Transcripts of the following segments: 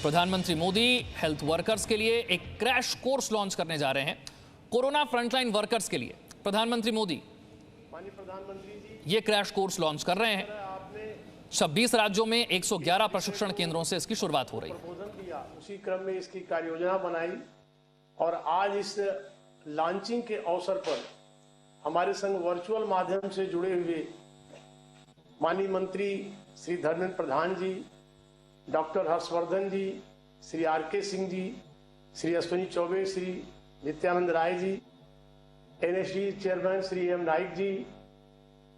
प्रधानमंत्री Modi health workers के लिए एक क्रैश कोर्स लॉन्च करने जा रहे हैं। कोरोना फ्रंटलाइन वर्कर्स के लिए प्रधानमंत्री मोदी ये क्रैश कोर्स लॉन्च कर रहे हैं। 26 राज्यों में 111 प्रशिक्षण केंद्रों से इसकी शुरुआत हो रही है। उसी क्रम में इसकी कार्ययोजना बनाई और आज इस लॉन्चिंग के अवसर पर हमारे संग वर्चुअल माध्यम से जुड़े हुए माननीय मंत्री Shri Dharmendra Pradhan ji, doctor Harshvardhan ji, Shri R K. Singh ji, Shri Ashwini Choubey, Shri Nityanand Rai ji, NSD chairman Shri M Naik ji,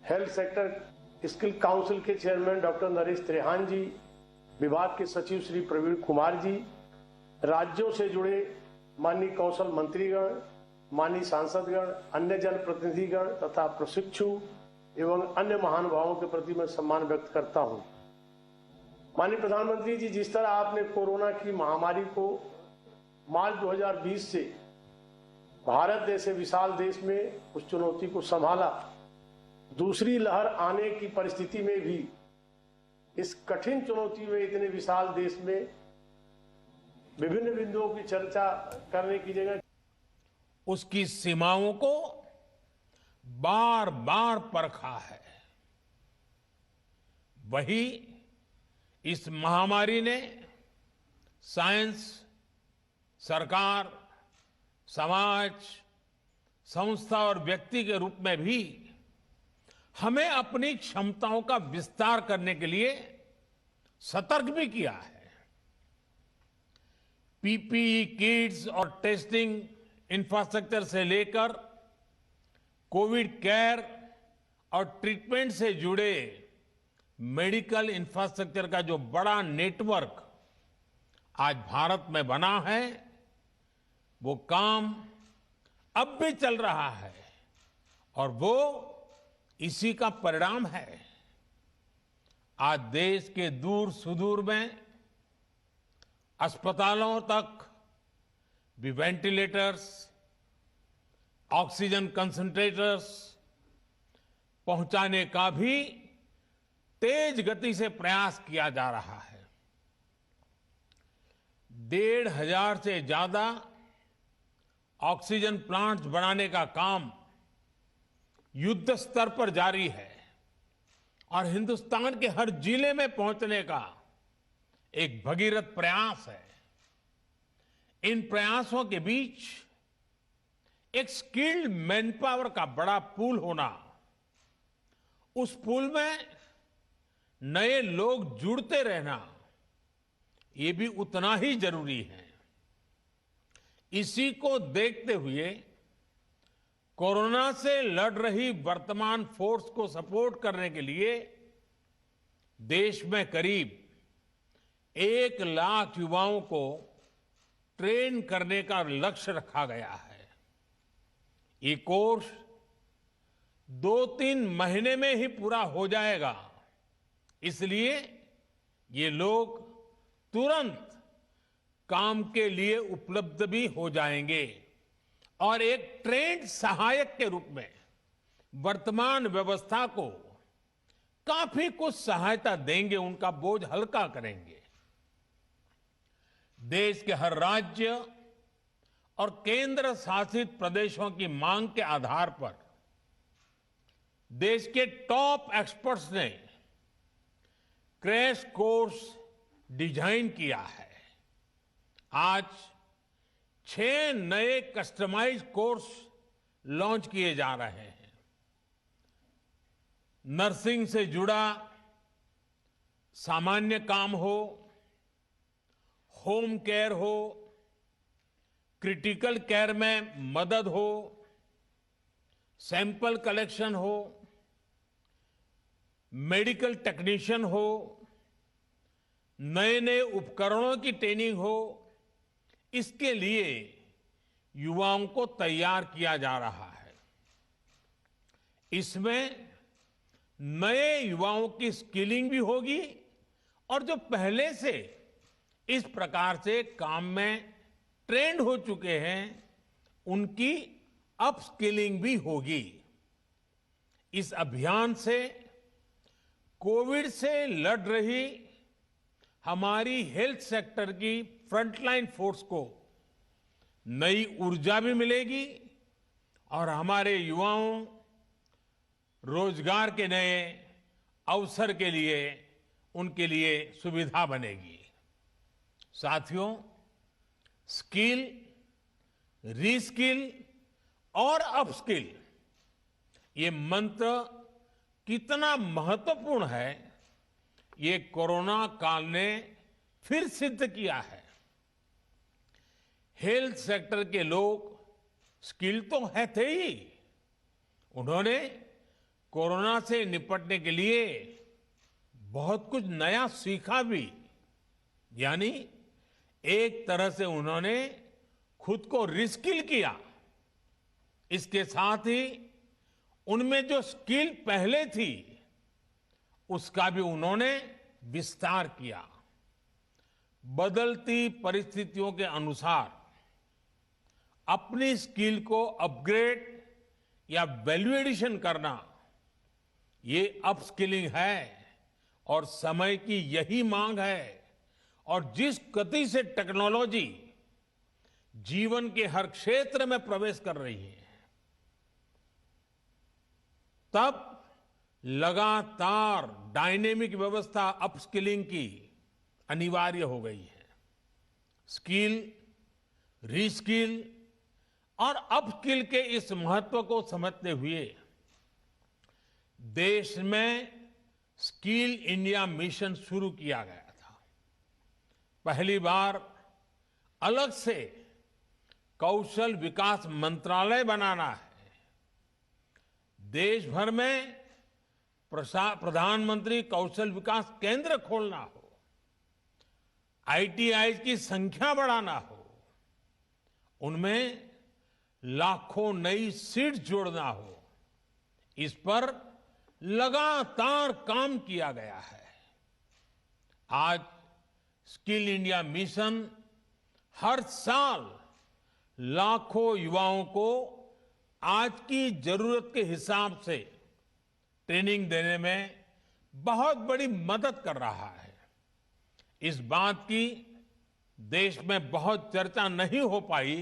health sector skill council के चेयरमैन डॉक्टर नरेश त्रेहान जी, विभाग के सचिव श्री प्रवीण कुमार जी, राज्यों से जुड़े माननीय कौशल मंत्रीगण, माननीय सांसदगण, अन्य जनप्रतिनिधिगण तथा प्रशिक्षु एवं अन्य महानुभावों के प्रति मैं सम्मान व्यक्त करता हूं। माननीय प्रधानमंत्री जी, जिस तरह आपने कोरोना की महामारी को मार्च 2020 से भारत जैसे विशाल देश में उस चुनौती को संभाला, दूसरी लहर आने की परिस्थिति में भी इस कठिन चुनौती में इतने विशाल देश में विभिन्न बिंदुओं की चर्चा करने की जगह उसकी सीमाओं को बार बार परखा है। वही इस महामारी ने साइंस, सरकार, समाज, संस्था और व्यक्ति के रूप में भी हमें अपनी क्षमताओं का विस्तार करने के लिए सतर्क भी किया है। पीपीई किट्स और टेस्टिंग इंफ्रास्ट्रक्चर से लेकर कोविड केयर और ट्रीटमेंट से जुड़े मेडिकल इंफ्रास्ट्रक्चर का जो बड़ा नेटवर्क आज भारत में बना है, वो काम अब भी चल रहा है और वो इसी का परिणाम है। आज देश के दूर सुदूर में अस्पतालों तक भी वेंटिलेटर्स, ऑक्सीजन कंसंट्रेटर्स पहुंचाने का भी तेज गति से प्रयास किया जा रहा है। 1,500 से ज्यादा ऑक्सीजन प्लांट्स बनाने का काम युद्ध स्तर पर जारी है और हिंदुस्तान के हर जिले में पहुंचने का एक भगीरथ प्रयास है। इन प्रयासों के बीच एक स्किल्ड मैनपावर का बड़ा पूल होना, उस पूल में नए लोग जुड़ते रहना, ये भी उतना ही जरूरी है। इसी को देखते हुए कोरोना से लड़ रही वर्तमान फोर्स को सपोर्ट करने के लिए देश में करीब 1 लाख युवाओं को ट्रेन करने का लक्ष्य रखा गया है। ये कोर्स 2-3 महीने में ही पूरा हो जाएगा, इसलिए ये लोग तुरंत काम के लिए उपलब्ध भी हो जाएंगे और एक ट्रेंड सहायक के रूप में वर्तमान व्यवस्था को काफी कुछ सहायता देंगे, उनका बोझ हल्का करेंगे। देश के हर राज्य और केंद्र शासित प्रदेशों की मांग के आधार पर देश के टॉप एक्सपर्ट्स ने क्रैश कोर्स डिजाइन किया है। आज 6 नए कस्टमाइज्ड कोर्स लॉन्च किए जा रहे हैं। नर्सिंग से जुड़ा सामान्य काम हो, होम केयर हो, क्रिटिकल केयर में मदद हो, सैंपल कलेक्शन हो, मेडिकल टेक्नीशियन हो, नए नए उपकरणों की ट्रेनिंग हो, इसके लिए युवाओं को तैयार किया जा रहा है। इसमें नए युवाओं की स्किलिंग भी होगी और जो पहले से इस प्रकार से काम में ट्रेंड हो चुके हैं, उनकी अपस्किलिंग भी होगी। इस अभियान से कोविड से लड़ रही हमारी हेल्थ सेक्टर की फ्रंटलाइन फोर्स को नई ऊर्जा भी मिलेगी और हमारे युवाओं रोजगार के नए अवसर के लिए उनके लिए सुविधा बनेगी। साथियों, स्किल, रीस्किल और अपस्किल ये मंत्र कितना महत्वपूर्ण है, ये कोरोना काल ने फिर सिद्ध किया है। हेल्थ सेक्टर के लोग स्किल तो है थे ही, उन्होंने कोरोना से निपटने के लिए बहुत कुछ नया सीखा भी, यानी एक तरह से उन्होंने खुद को रिस्किल किया। इसके साथ ही उनमें जो स्किल पहले थी उसका भी उन्होंने विस्तार किया। बदलती परिस्थितियों के अनुसार अपनी स्किल को अपग्रेड या वैल्यू एडिशन करना, ये अपस्किलिंग है और समय की यही मांग है। और जिस गति से टेक्नोलॉजी जीवन के हर क्षेत्र में प्रवेश कर रही है, तब लगातार डायनेमिक व्यवस्था अपस्किलिंग की अनिवार्य हो गई है। स्किल, रीस्किल और अपस्किल के इस महत्व को समझते हुए देश में स्किल इंडिया मिशन शुरू किया गया था। पहली बार अलग से कौशल विकास मंत्रालय बनाना है। देश भर में प्रधानमंत्री कौशल विकास केंद्र खोलना हो, आईटीआई की संख्या बढ़ाना हो, उनमें लाखों नई सीट जोड़ना हो, इस पर लगातार काम किया गया है। आज स्किल इंडिया मिशन हर साल लाखों युवाओं को आज की जरूरत के हिसाब से ट्रेनिंग देने में बहुत बड़ी मदद कर रहा है। इस बात की देश में बहुत चर्चा नहीं हो पाई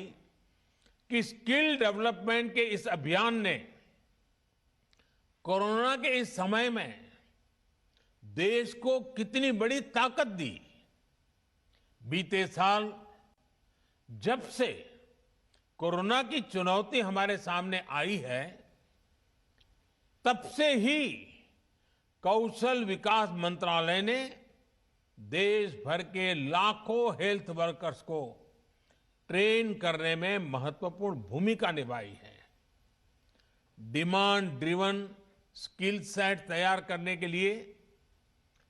कि स्किल डेवलपमेंट के इस अभियान ने कोरोना के इस समय में देश को कितनी बड़ी ताकत दी। बीते साल जब से कोरोना की चुनौती हमारे सामने आई है, तब से ही कौशल विकास मंत्रालय ने देश भर के लाखों हेल्थ वर्कर्स को ट्रेन करने में महत्वपूर्ण भूमिका निभाई है। डिमांड ड्रिवन स्किल सेट तैयार करने के लिए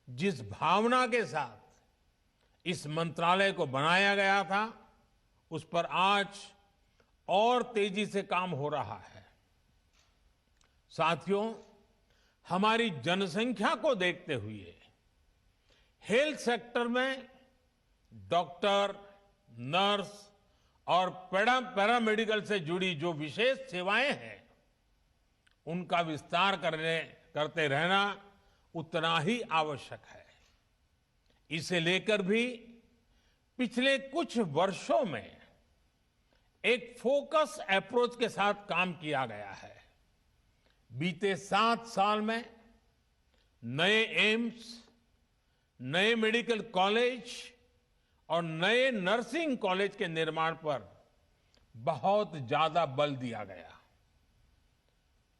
जिस भावना के साथ इस मंत्रालय को बनाया गया था, उस पर आज और तेजी से काम हो रहा है। साथियों, हमारी जनसंख्या को देखते हुए हेल्थ सेक्टर में डॉक्टर, नर्स और पैरामेडिकल से जुड़ी जो विशेष सेवाएं हैं, उनका विस्तार करते रहना उतना ही आवश्यक है। इसे लेकर भी पिछले कुछ वर्षों में एक फोकस अप्रोच के साथ काम किया गया है। बीते 7 साल में नए एम्स, नए मेडिकल कॉलेज और नए नर्सिंग कॉलेज के निर्माण पर बहुत ज्यादा बल दिया गया।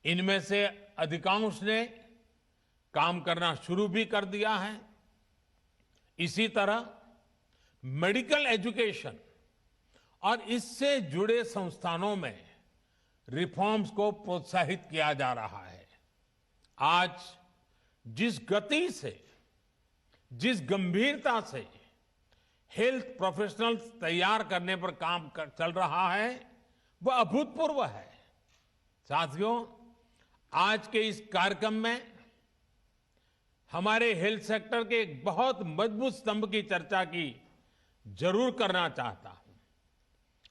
इनमें से अधिकांश ने काम करना शुरू भी कर दिया है। इसी तरह मेडिकल एजुकेशन और इससे जुड़े संस्थानों में रिफॉर्म्स को प्रोत्साहित किया जा रहा है। आज जिस गति से, जिस गंभीरता से हेल्थ प्रोफेशनल्स तैयार करने पर काम चल रहा है, वह अभूतपूर्व है। साथियों, आज के इस कार्यक्रम में हमारे हेल्थ सेक्टर के एक बहुत मजबूत स्तंभ की चर्चा की जरूर करना चाहता हूं।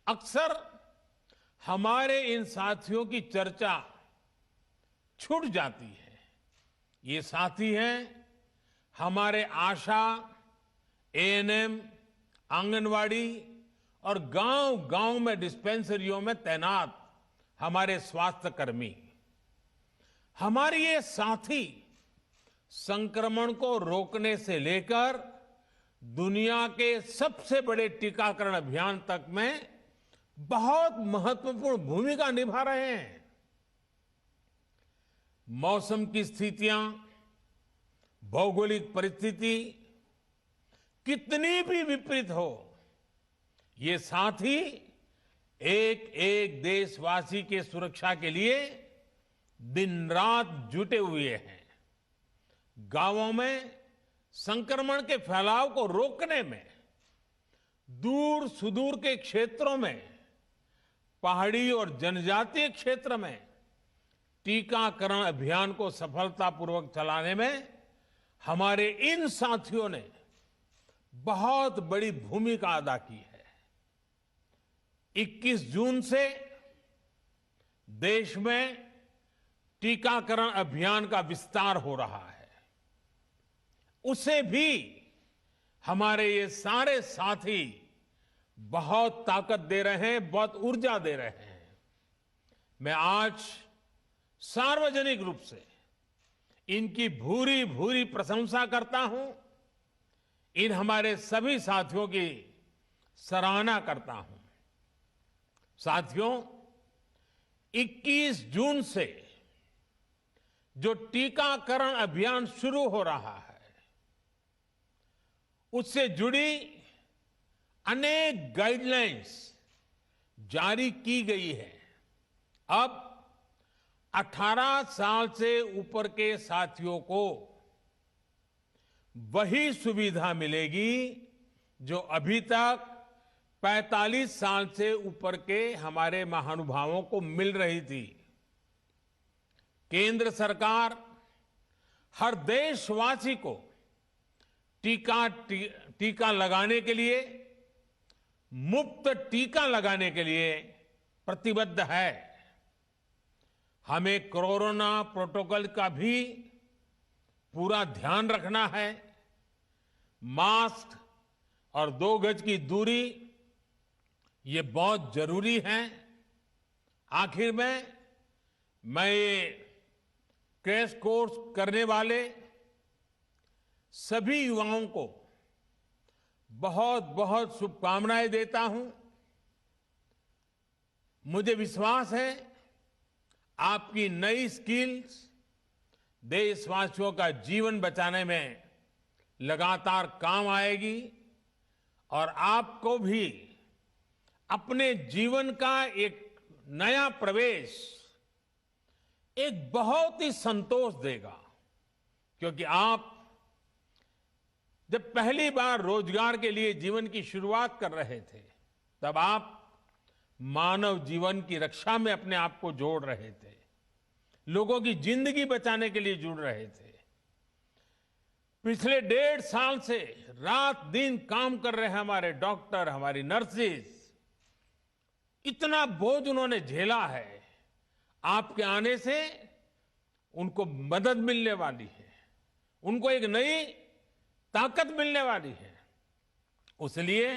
अक्सर हमारे इन साथियों की चर्चा छूट जाती है। ये साथी हैं हमारे आशा एएनएम, आंगनवाड़ी और गांव-गांव में डिस्पेंसरियों में तैनात हमारे स्वास्थ्य कर्मी, हमारे ये साथी संक्रमण को रोकने से लेकर दुनिया के सबसे बड़े टीकाकरण अभियान तक में बहुत महत्वपूर्ण भूमिका निभा रहे हैं। मौसम की स्थितियां, भौगोलिक परिस्थिति कितनी भी विपरीत हो, ये साथी एक एक देशवासी के सुरक्षा के लिए दिन रात जुटे हुए हैं। गांवों में संक्रमण के फैलाव को रोकने में, दूर सुदूर के क्षेत्रों में, पहाड़ी और जनजातीय क्षेत्र में टीकाकरण अभियान को सफलतापूर्वक चलाने में हमारे इन साथियों ने बहुत बड़ी भूमिका अदा की है। 21 जून से देश में टीकाकरण अभियान का विस्तार हो रहा है। उसे भी हमारे ये सारे साथी बहुत ताकत दे रहे हैं, बहुत ऊर्जा दे रहे हैं। मैं आज सार्वजनिक रूप से इनकी भूरी भूरी प्रशंसा करता हूं, इन हमारे सभी साथियों की सराहना करता हूं। साथियों, 21 जून से जो टीकाकरण अभियान शुरू हो रहा है, उससे जुड़ी अनेक गाइडलाइंस जारी की गई है। अब 18 साल से ऊपर के साथियों को वही सुविधा मिलेगी जो अभी तक 45 साल से ऊपर के हमारे महानुभावों को मिल रही थी। केंद्र सरकार हर देशवासी को टीका लगाने के लिए, मुफ्त टीका लगाने के लिए प्रतिबद्ध है। हमें कोरोना प्रोटोकॉल का भी पूरा ध्यान रखना है। मास्क और 2 गज की दूरी ये बहुत जरूरी है। आखिर में मैं ये क्रैश कोर्स करने वाले सभी युवाओं को बहुत बहुत शुभकामनाएं देता हूं। मुझे विश्वास है आपकी नई स्किल्स देशवासियों का जीवन बचाने में लगातार काम आएगी और आपको भी अपने जीवन का एक नया प्रवेश एक बहुत ही संतोष देगा, क्योंकि आप जब पहली बार रोजगार के लिए जीवन की शुरुआत कर रहे थे, तब आप मानव जीवन की रक्षा में अपने आप को जोड़ रहे थे, लोगों की जिंदगी बचाने के लिए जुड़ रहे थे। पिछले 1.5 साल से रात दिन काम कर रहे हैं हमारे डॉक्टर, हमारी नर्सेज, इतना बोझ उन्होंने झेला है। आपके आने से उनको मदद मिलने वाली है, उनको एक नई ताकत मिलने वाली है। इसलिए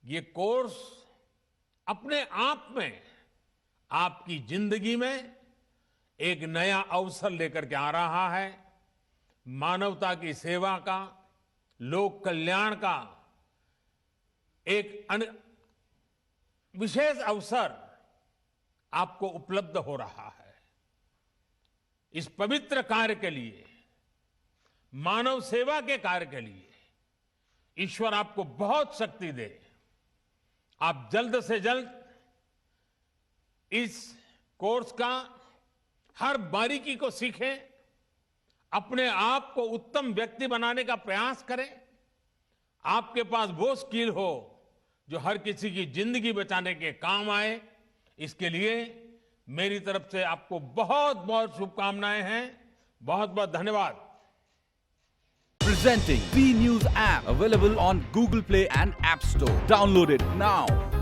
ये कोर्स अपने आप में आपकी जिंदगी में एक नया अवसर लेकर के आ रहा है। मानवता की सेवा का, लोक कल्याण का एक विशेष अवसर आपको उपलब्ध हो रहा है। इस पवित्र कार्य के लिए, मानव सेवा के कार्य के लिए ईश्वर आपको बहुत शक्ति दे। आप जल्द से जल्द इस कोर्स का हर बारीकी को सीखें, अपने आप को उत्तम व्यक्ति बनाने का प्रयास करें। आपके पास वो स्किल हो जो हर किसी की जिंदगी बचाने के काम आए। इसके लिए मेरी तरफ से आपको बहुत बहुत शुभकामनाएं हैं। बहुत बहुत धन्यवाद। Presenting V News app, available on Google Play and App Store. Download it now.